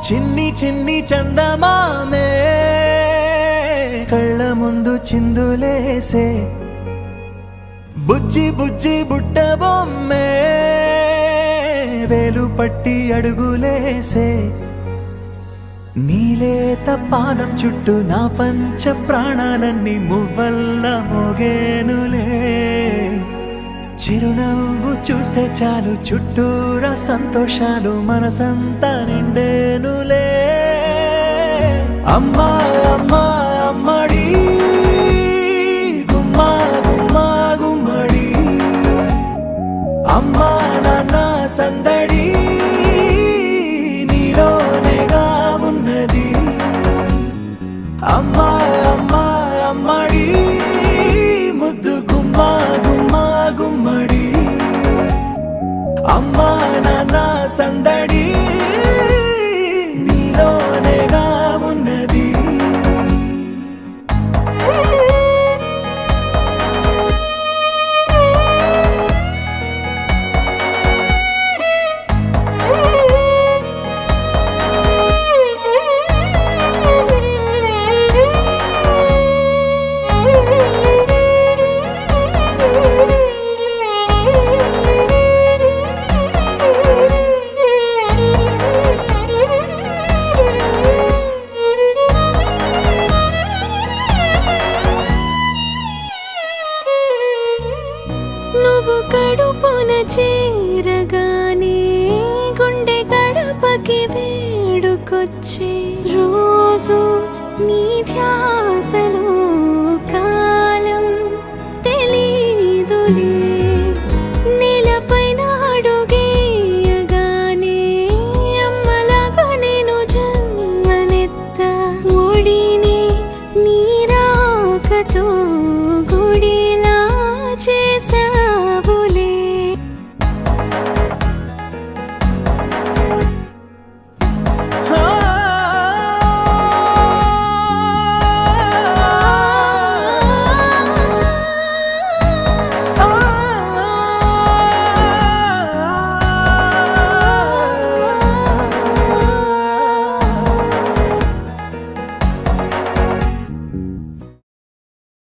చిన్ని చిన్ని చందమామే కళ్ళ ముందు చిందులేసే బుజ్జి బుజ్జి బుట్ట బొమ్మే వేలు పట్టి అడుగులేసే నీలేత పానం చుట్టూ నా పంచ ప్రాణాలన్నీ మువ్వల్ల మోగేనులే చిరునవ్వు చూస్తే చాలు చుట్టూరా సంతోషాలు మనసంతా నిండేనులే అమ్మా అమ్మా అమ్మడి గుమ్మా గుమ్మా గుమ్మడి అమ్మా నాన్న సందడి నీలోనేగా ఉన్నది అమ్మా అమ్మా అమ్మడి ముద్దు గుమ్మా గుమ్మా గుమ్మడి అమ్మా నాన్న సందడి నీలోనేగా ఉన్నది నువ్వు కడుపున చేరగానే గుండె గడపకి వేడుకొచ్చే రోజు నీ ధ్యాసలో కాలం తెలీదులే నేలపైన అడుగేయగానే అమ్మలాగా నేను జన్మనెత్త ఒడిని నీ రాకతో